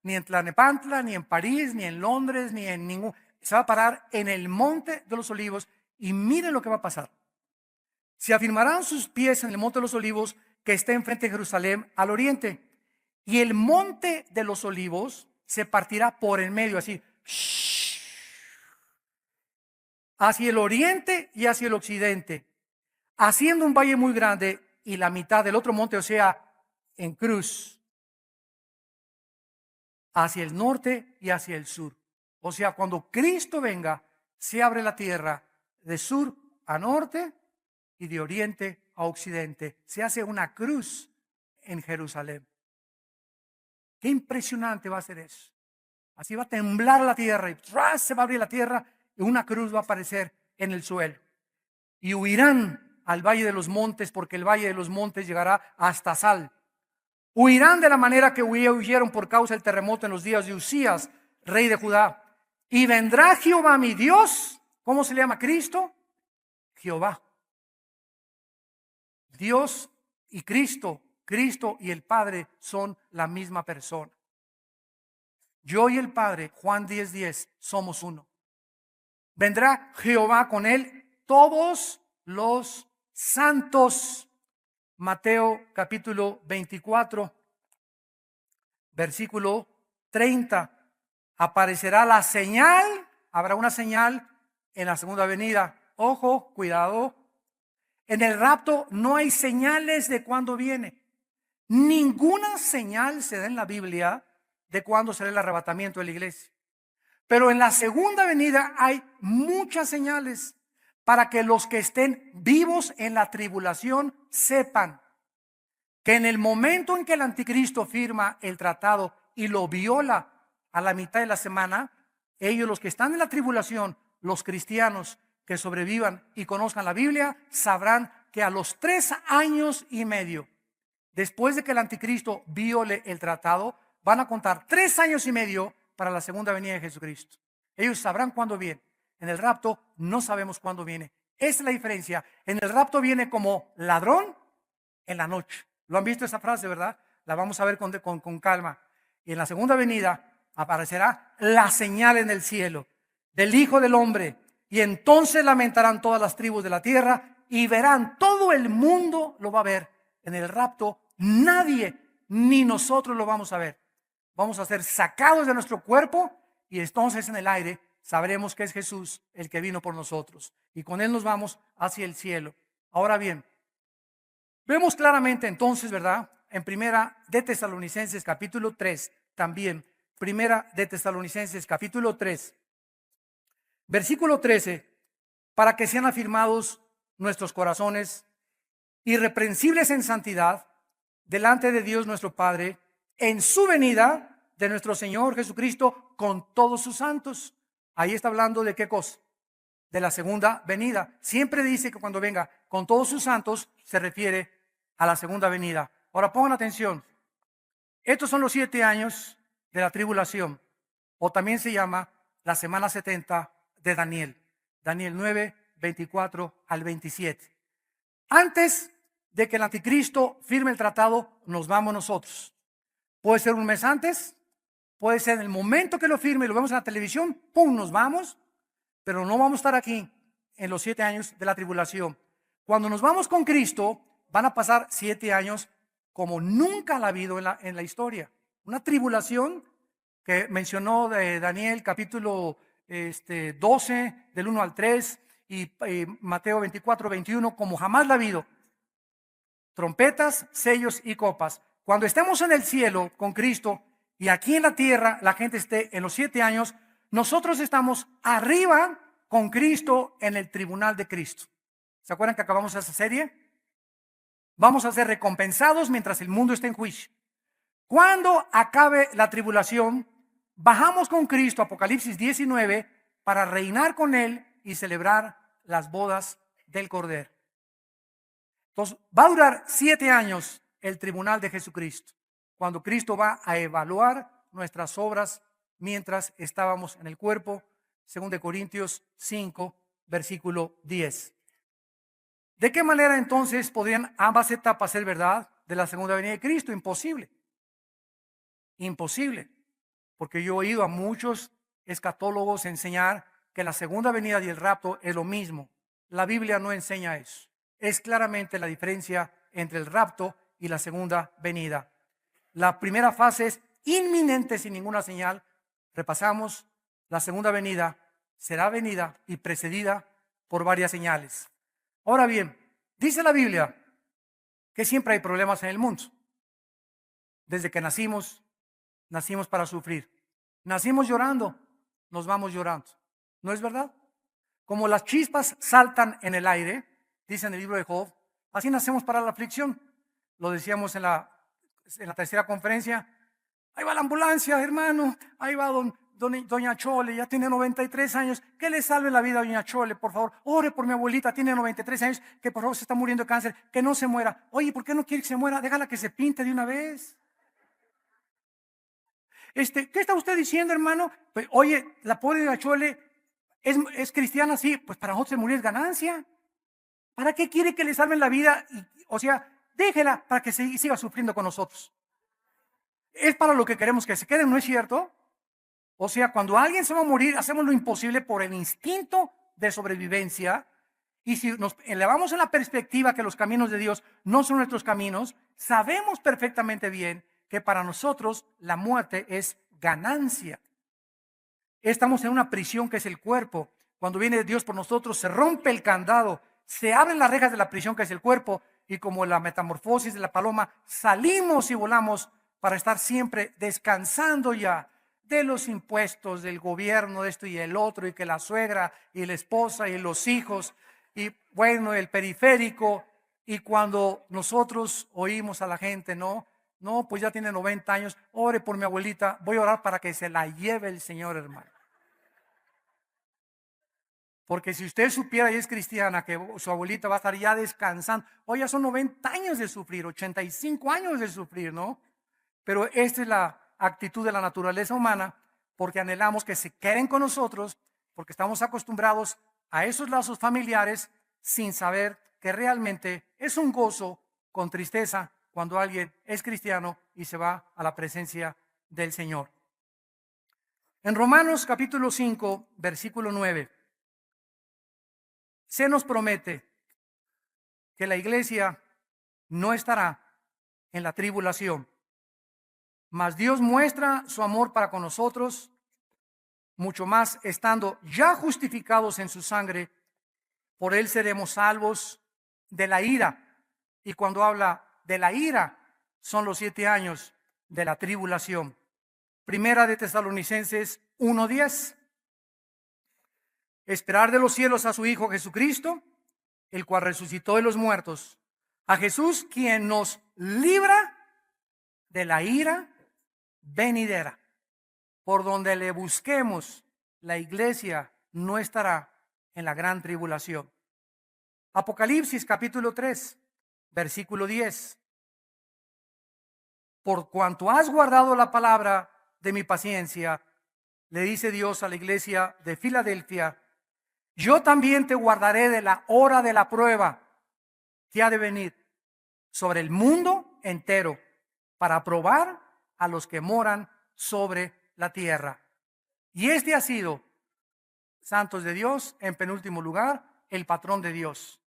S2: ni en Tlalnepantla, ni en París, ni en Londres, ni en ningún. Se va a parar en el Monte de los Olivos y miren lo que va a pasar. Se afirmarán sus pies en el Monte de los Olivos que está enfrente de Jerusalén al oriente. Y el Monte de los Olivos se partirá por el medio, así, hacia el oriente y hacia el occidente, haciendo un valle muy grande y la mitad del otro monte, o sea, en cruz, hacia el norte y hacia el sur. O sea, cuando Cristo venga, se abre la tierra de sur a norte y de oriente a occidente. Se hace una cruz en Jerusalén. Qué impresionante va a ser eso. Así va a temblar la tierra y ¡tras! Se va a abrir la tierra y una cruz va a aparecer en el suelo. Y huirán al valle de los montes, porque el valle de los montes llegará hasta Sal. Huirán de la manera que huyeron por causa del terremoto en los días de Usías, rey de Judá. Y vendrá Jehová mi Dios. ¿Cómo se le llama Cristo? Jehová. Dios y Cristo, Cristo y el Padre son la misma persona. Yo y el Padre, Juan 10:10, somos uno. Vendrá Jehová con él todos los santos. Mateo capítulo 24, versículo 30. Aparecerá la señal, habrá una señal en la segunda venida. Ojo, cuidado. En el rapto no hay señales de cuándo viene. Ninguna señal se da en la Biblia de cuándo será el arrebatamiento de la iglesia. Pero en la segunda venida hay muchas señales para que los que estén vivos en la tribulación sepan que en el momento en que el anticristo firma el tratado y lo viola a la mitad de la semana, ellos, los que están en la tribulación, los cristianos que sobrevivan y conozcan la Biblia, sabrán que a los 3 años y medio, después de que el anticristo viole el tratado, van a contar 3 años y medio para la segunda venida de Jesucristo. Ellos sabrán cuándo viene. En el rapto no sabemos cuándo viene. Esa es la diferencia. En el rapto viene como ladrón en la noche. ¿Lo han visto esa frase, verdad? La vamos a ver con calma. Y en la segunda venida aparecerá la señal en el cielo del Hijo del Hombre. Y entonces lamentarán todas las tribus de la tierra y verán, todo el mundo lo va a ver. En el rapto nadie, ni nosotros lo vamos a ver. Vamos a ser sacados de nuestro cuerpo y entonces en el aire sabremos que es Jesús el que vino por nosotros. Y con Él nos vamos hacia el cielo. Ahora bien, vemos claramente entonces, ¿verdad? En Primera de Tesalonicenses capítulo 3, también Primera de Tesalonicenses capítulo 3, versículo 13, para que sean afirmados nuestros corazones irreprensibles en santidad delante de Dios nuestro Padre en su venida de nuestro Señor Jesucristo con todos sus santos. Ahí está hablando de qué cosa, de la segunda venida. Siempre dice que cuando venga con todos sus santos se refiere a la segunda venida. Ahora pongan atención, estos son los 7 años de la tribulación, o también se llama la semana 70 de Daniel. Daniel 9, 24 al 27. Antes de que el anticristo firme el tratado, nos vamos nosotros. Puede ser un mes antes, puede ser en el momento que lo firme y lo vemos en la televisión, ¡pum!, nos vamos, pero no vamos a estar aquí en los 7 años de la tribulación. Cuando nos vamos con Cristo, van a pasar 7 años como nunca la ha habido en la historia. Una tribulación que mencionó de Daniel capítulo 12, del 1 al 3, y Mateo 24, 21, como jamás la ha habido. Trompetas, sellos y copas. Cuando estemos en el cielo con Cristo y aquí en la tierra la gente esté en los 7 años, nosotros estamos arriba con Cristo en el tribunal de Cristo. ¿Se acuerdan que acabamos esa serie? Vamos a ser recompensados mientras el mundo esté en juicio. Cuando acabe la tribulación, bajamos con Cristo, Apocalipsis 19, para reinar con Él y celebrar las bodas del Cordero. Entonces, va a durar 7 años el tribunal de Jesucristo, cuando Cristo va a evaluar nuestras obras mientras estábamos en el cuerpo, según de Corintios 5, versículo 10. ¿De qué manera entonces podrían ambas etapas ser verdad de la segunda venida de Cristo? Imposible. Imposible. Porque yo he oído a muchos escatólogos enseñar que la segunda venida y el rapto es lo mismo. La Biblia no enseña eso. Es claramente la diferencia entre el rapto y la segunda venida. La primera fase es inminente sin ninguna señal. Repasamos, la segunda venida será venida y precedida por varias señales. Ahora bien, dice la Biblia que siempre hay problemas en el mundo. Desde que nacimos para sufrir. Nacimos llorando, nos vamos llorando. ¿No es verdad? Como las chispas saltan en el aire, dice en el libro de Job, así nacemos para la aflicción. Lo decíamos en la tercera conferencia. Ahí va la ambulancia, hermano. Ahí va doña Chole, ya tiene 93 años. Que le salve la vida a doña Chole, por favor. Ore por mi abuelita, tiene 93 años, que por favor se está muriendo de cáncer, que no se muera. Oye, ¿por qué no quiere que se muera? Déjala que se pinte de una vez. ¿Qué está usted diciendo, hermano? Pues, oye, la pobre doña Chole es cristiana, sí, pues para nosotros morir es ganancia. ¿Para qué quiere que le salven la vida? O sea, déjela para que siga sufriendo con nosotros. Es para lo que queremos que se queden, ¿no es cierto? O sea, cuando alguien se va a morir, hacemos lo imposible por el instinto de sobrevivencia. Y si nos elevamos en la perspectiva que los caminos de Dios no son nuestros caminos, sabemos perfectamente bien que para nosotros la muerte es ganancia. Estamos en una prisión que es el cuerpo. Cuando viene Dios por nosotros, se rompe el candado, se abren las rejas de la prisión que es el cuerpo, y como la metamorfosis de la paloma, salimos y volamos para estar siempre descansando ya de los impuestos del gobierno, de esto y el otro, y que la suegra y la esposa y los hijos, y bueno, el periférico. Y cuando nosotros oímos a la gente, no, pues ya tiene 90 años, ore por mi abuelita, voy a orar para que se la lleve el Señor, hermano. Porque si usted supiera y es cristiana que su abuelita va a estar ya descansando, hoy ya son 90 años de sufrir, 85 años de sufrir, ¿no? Pero esta es la actitud de la naturaleza humana, porque anhelamos que se queden con nosotros, porque estamos acostumbrados a esos lazos familiares sin saber que realmente es un gozo con tristeza cuando alguien es cristiano y se va a la presencia del Señor. En Romanos capítulo 5, versículo 9, se nos promete que la iglesia no estará en la tribulación, mas Dios muestra su amor para con nosotros, mucho más estando ya justificados en su sangre, por él seremos salvos de la ira. Y cuando habla de la ira, son los 7 años de la tribulación. Primera de Tesalonicenses 1:10. Esperar de los cielos a su Hijo Jesucristo, el cual resucitó de los muertos, a Jesús quien nos libra de la ira venidera. Por donde le busquemos, la iglesia no estará en la gran tribulación. Apocalipsis capítulo 3, versículo 10. Por cuanto has guardado la palabra de mi paciencia, le dice Dios a la iglesia de Filadelfia, yo también te guardaré de la hora de la prueba que ha de venir sobre el mundo entero para probar a los que moran sobre la tierra. Y este ha sido, santos de Dios, en penúltimo lugar, el patrón de Dios.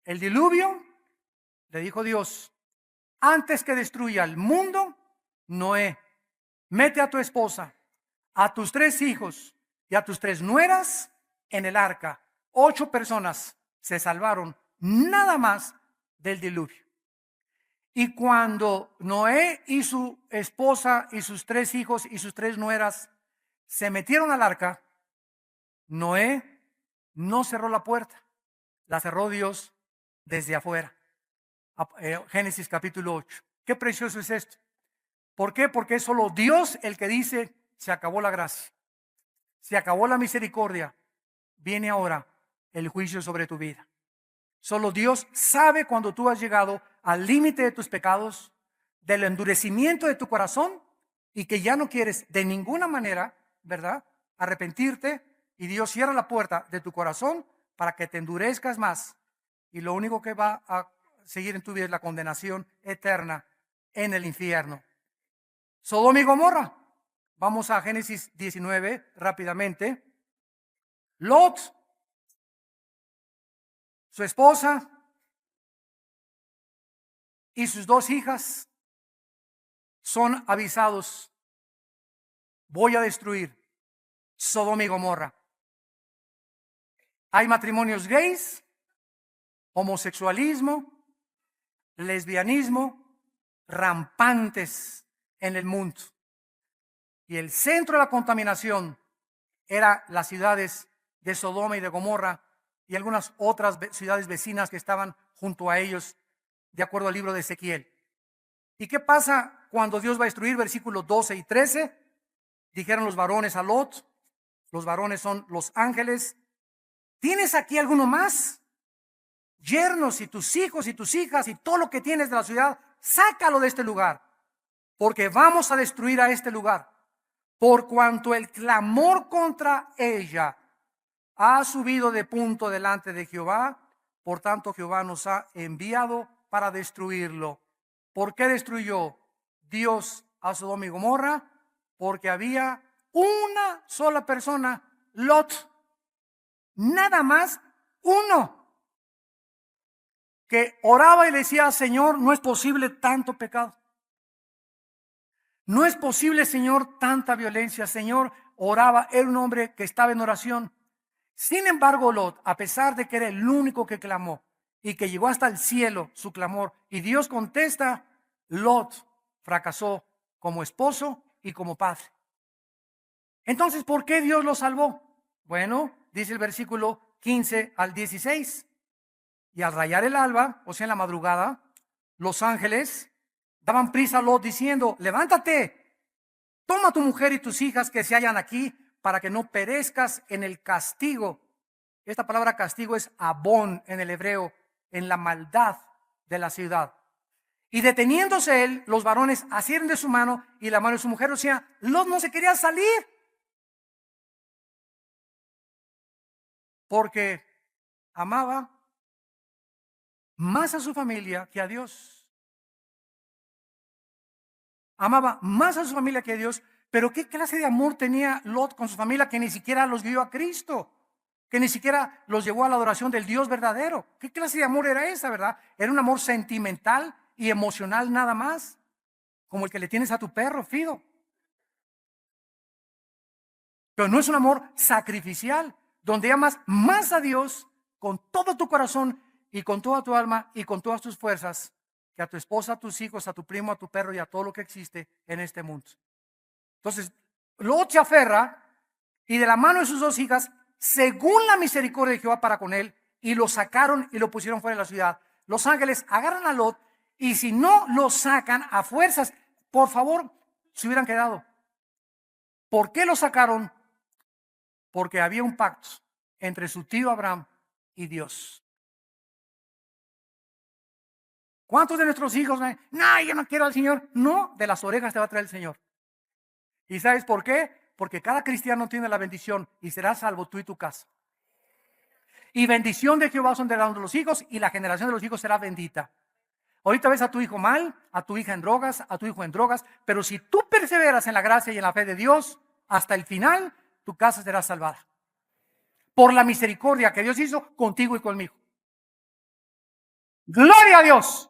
S2: El diluvio, le dijo Dios, antes que destruya el mundo, Noé, mete a tu esposa, a tus 3 hijos y a tus 3 nueras en el arca. 8 personas se salvaron nada más del diluvio. Y cuando Noé y su esposa y sus 3 hijos y sus 3 nueras se metieron al arca, Noé no cerró la puerta, la cerró Dios desde afuera. Génesis capítulo 8. Qué precioso es esto. ¿Por qué? Porque es solo Dios el que dice, se acabó la gracia, se acabó la misericordia, viene ahora el juicio sobre tu vida. Solo Dios sabe cuando tú has llegado al límite de tus pecados, del endurecimiento de tu corazón y que ya no quieres de ninguna manera, ¿verdad?, arrepentirte, y Dios cierra la puerta de tu corazón para que te endurezcas más y lo único que va a seguir en tu vida es la condenación eterna en el infierno. Sodoma y Gomorra. Vamos a Génesis 19 rápidamente. Lot, su esposa y sus 2 hijas son avisados, voy a destruir Sodoma y Gomorra. Hay matrimonios gays, homosexualismo, lesbianismo rampantes en el mundo. Y el centro de la contaminación era las ciudades de Sodoma y de Gomorra y algunas otras ciudades vecinas que estaban junto a ellos, de acuerdo al libro de Ezequiel. ¿Y qué pasa cuando Dios va a destruir? Versículos 12 y 13. Dijeron los varones a Lot, los varones son los ángeles, ¿tienes aquí alguno más? Yernos y tus hijos y tus hijas y todo lo que tienes de la ciudad, sácalo de este lugar, porque vamos a destruir a este lugar, por cuanto el clamor contra ella ha subido de punto delante de Jehová. Por tanto, Jehová nos ha enviado para destruirlo. ¿Por qué destruyó Dios a Sodoma y Gomorra? Porque había una sola persona, Lot, nada más uno, que oraba y le decía: Señor, no es posible tanto pecado. No es posible, Señor, tanta violencia. Señor, oraba, era un hombre que estaba en oración. Sin embargo, Lot, a pesar de que era el único que clamó y que llegó hasta el cielo su clamor, y Dios contesta, Lot fracasó como esposo y como padre. Entonces, ¿por qué Dios lo salvó? Bueno, dice el versículo 15 al 16. Y al rayar el alba, o sea, en la madrugada, los ángeles daban prisa a Lot diciendo: levántate, toma a tu mujer y tus hijas que se hallan aquí, para que no perezcas en el castigo. Esta palabra castigo es abón en el hebreo, en la maldad de la ciudad. Y deteniéndose él, los varones asieron de su mano y la mano de su mujer. O sea, Lot no se quería salir, porque amaba más a su familia que a Dios. Amaba más a su familia que a Dios. Pero ¿qué clase de amor tenía Lot con su familia, que ni siquiera los guió a Cristo? Que ni siquiera los llevó a la adoración del Dios verdadero. ¿Qué clase de amor era esa, verdad? Era un amor sentimental y emocional nada más, como el que le tienes a tu perro, Fido. Pero no es un amor sacrificial, donde amas más a Dios con todo tu corazón y con toda tu alma y con todas tus fuerzas, que a tu esposa, a tus hijos, a tu primo, a tu perro y a todo lo que existe en este mundo. Entonces, Lot se aferra y de la mano de sus dos hijas, según la misericordia de Jehová para con él, y lo sacaron y lo pusieron fuera de la ciudad. Los ángeles agarran a Lot, y si no lo sacan a fuerzas, por favor, se hubieran quedado. ¿Por qué lo sacaron? Porque había un pacto entre su tío Abraham y Dios. ¿Cuántos de nuestros hijos? No, yo no quiero al Señor. No, de las orejas te va a traer el Señor. ¿Y sabes por qué? Porque cada cristiano tiene la bendición y será salvo tú y tu casa. Y bendición de Jehová son de los hijos, y la generación de los hijos será bendita. Ahorita ves a tu hijo mal, a tu hija en drogas, a tu hijo en drogas, pero si tú perseveras en la gracia y en la fe de Dios hasta el final, tu casa será salvada. Por la misericordia que Dios hizo contigo y conmigo. Gloria a Dios.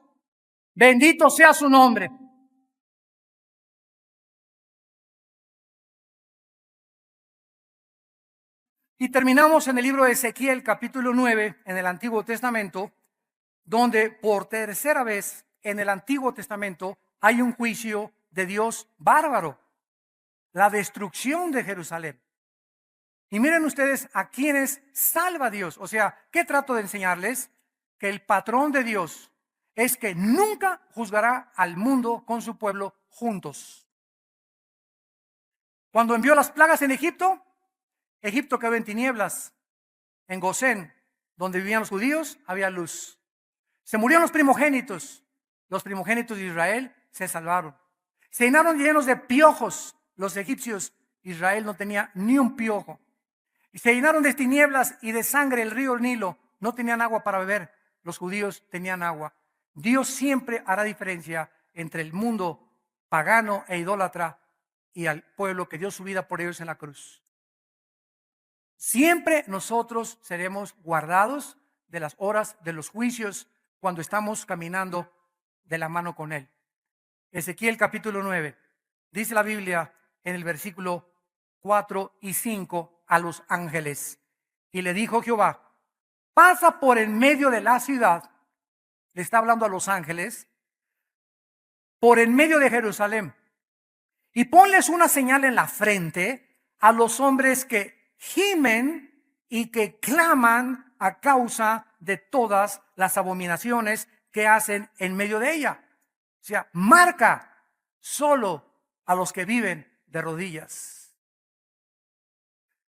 S2: Bendito sea su nombre. Y terminamos en el libro de Ezequiel, capítulo 9, en el Antiguo Testamento, donde por tercera vez en el Antiguo Testamento hay un juicio de Dios bárbaro, la destrucción de Jerusalén. Y miren ustedes a quienes salva Dios. O sea, ¿qué trato de enseñarles? Que el patrón de Dios es que nunca juzgará al mundo con su pueblo juntos. Cuando envió las plagas en Egipto, Egipto quedó en tinieblas. En Gosén, donde vivían los judíos, había luz. Se murieron los primogénitos. Los primogénitos de Israel se salvaron. Se llenaron llenos de piojos los egipcios. Israel no tenía ni un piojo. Y se llenaron de tinieblas y de sangre el río Nilo. No tenían agua para beber. Los judíos tenían agua. Dios siempre hará diferencia entre el mundo pagano e idólatra y al pueblo que dio su vida por ellos en la cruz. Siempre nosotros seremos guardados de las horas de los juicios cuando estamos caminando de la mano con Él. Ezequiel capítulo 9, dice la Biblia en el versículo 4 y 5 a los ángeles. Y le dijo Jehová: pasa por en medio de la ciudad, le está hablando a los ángeles, por en medio de Jerusalén, y ponles una señal en la frente a los hombres que gimen y que claman a causa de todas las abominaciones que hacen en medio de ella. O sea, marca solo a los que viven de rodillas.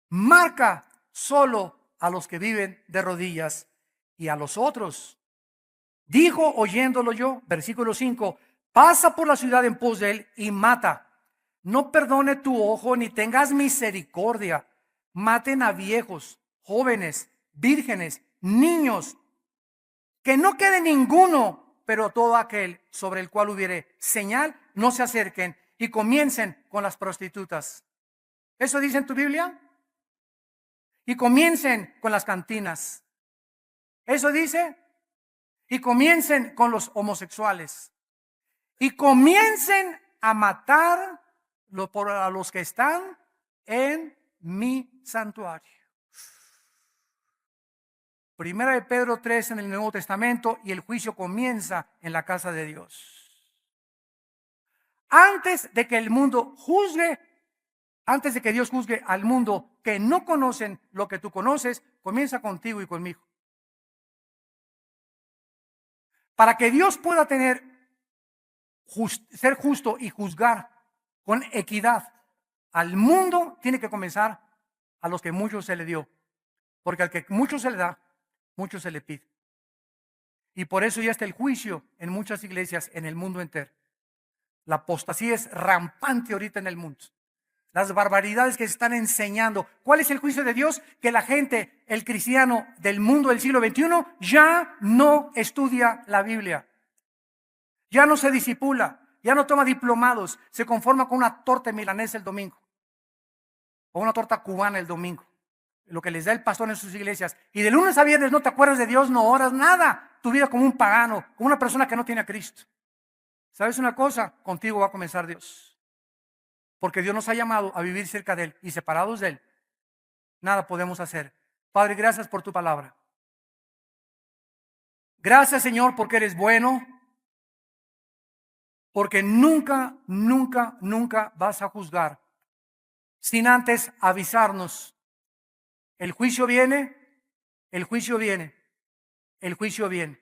S2: Marca solo a los que viven de rodillas, y a los otros. Dijo oyéndolo yo, versículo 5, pasa por la ciudad en pos de él y mata. No perdone tu ojo ni tengas misericordia. Maten a viejos, jóvenes, vírgenes, niños. Que no quede ninguno pero todo aquel sobre el cual hubiere señal, no se acerquen y comiencen con las prostitutas. ¿Eso dice en tu Biblia? Y comiencen con las cantinas. ¿Eso dice? Y comiencen con los homosexuales. Y comiencen a matar a los que están en mi santuario. Primera de Pedro 3 en el Nuevo Testamento, y el juicio comienza en la casa de Dios. Antes de que el mundo juzgue, antes de que Dios juzgue al mundo que no conocen lo que tú conoces, comienza contigo y conmigo. Para que Dios pueda ser justo y juzgar con equidad al mundo, tiene que comenzar a los que mucho se le dio. Porque al que mucho se le da, mucho se le pide. Y por eso ya está el juicio en muchas iglesias en el mundo entero. La apostasía es rampante ahorita en el mundo. Las barbaridades que se están enseñando. ¿Cuál es el juicio de Dios? Que la gente, el cristiano del mundo del siglo XXI, ya no estudia la Biblia. Ya no se discipula, ya no toma diplomados, se conforma con una torta milanesa el domingo. O una torta cubana el domingo. Lo que les da el pastor en sus iglesias. Y de lunes a viernes no te acuerdas de Dios, no oras nada. Tu vida como un pagano, como una persona que no tiene a Cristo. ¿Sabes una cosa? Contigo va a comenzar Dios. Porque Dios nos ha llamado a vivir cerca de Él y separados de Él. Nada podemos hacer. Padre, gracias por tu palabra. Gracias, Señor, porque eres bueno. Porque nunca, nunca, nunca vas a juzgar sin antes avisarnos. El juicio viene, el juicio viene, el juicio viene.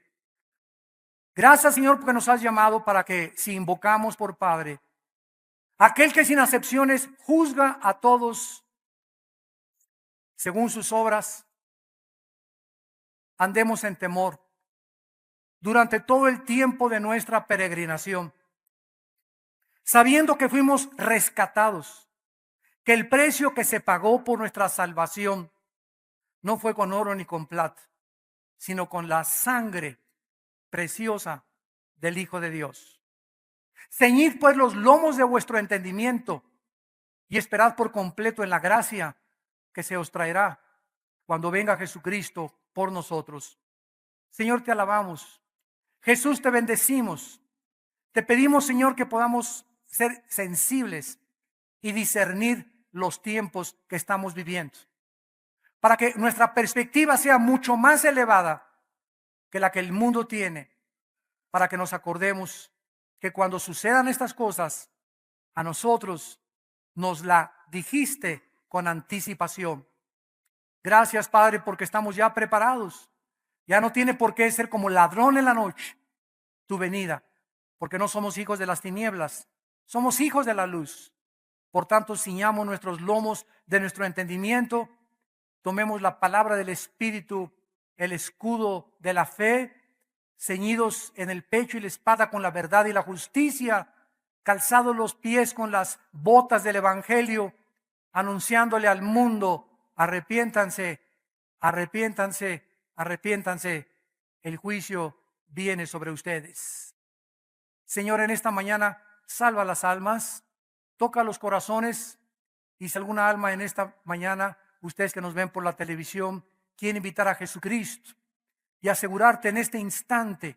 S2: Gracias, Señor, porque nos has llamado para que, si invocamos por Padre, aquel que sin acepciones juzga a todos según sus obras, andemos en temor durante todo el tiempo de nuestra peregrinación, sabiendo que fuimos rescatados, que el precio que se pagó por nuestra salvación no fue con oro ni con plata, sino con la sangre preciosa del Hijo de Dios. Ceñid pues los lomos de vuestro entendimiento y esperad por completo en la gracia que se os traerá cuando venga Jesucristo por nosotros. Señor, te alabamos. Jesús, te bendecimos. Te pedimos, Señor, que podamos ser sensibles y discernir los tiempos que estamos viviendo, para que nuestra perspectiva sea mucho más elevada que la que el mundo tiene, para que nos acordemos que cuando sucedan estas cosas, a nosotros nos la dijiste con anticipación. Gracias, Padre, porque estamos ya preparados. Ya no tiene por qué ser como ladrón en la noche tu venida, porque no somos hijos de las tinieblas, somos hijos de la luz. Por tanto, ciñamos nuestros lomos de nuestro entendimiento, tomemos la palabra del Espíritu, el escudo de la fe, ceñidos en el pecho y la espada con la verdad y la justicia, calzados los pies con las botas del Evangelio, anunciándole al mundo: arrepiéntanse, arrepiéntanse, arrepiéntanse, el juicio viene sobre ustedes. Señor, en esta mañana salva las almas, toca los corazones, y si alguna alma en esta mañana, ustedes que nos ven por la televisión, quieren invitar a Jesucristo y asegurarte en este instante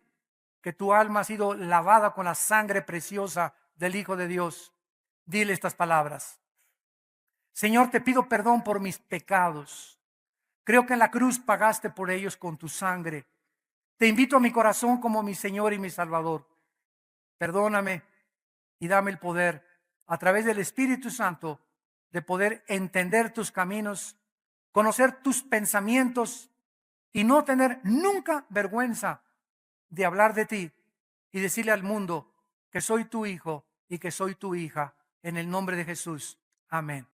S2: que tu alma ha sido lavada con la sangre preciosa del Hijo de Dios, dile estas palabras: Señor, te pido perdón por mis pecados. Creo que en la cruz pagaste por ellos con tu sangre. Te invito a mi corazón como mi Señor y mi Salvador. Perdóname y dame el poder, a través del Espíritu Santo, de poder entender tus caminos, conocer tus pensamientos y no tener nunca vergüenza de hablar de ti y decirle al mundo que soy tu hijo y que soy tu hija. En el nombre de Jesús. Amén.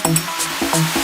S1: Thank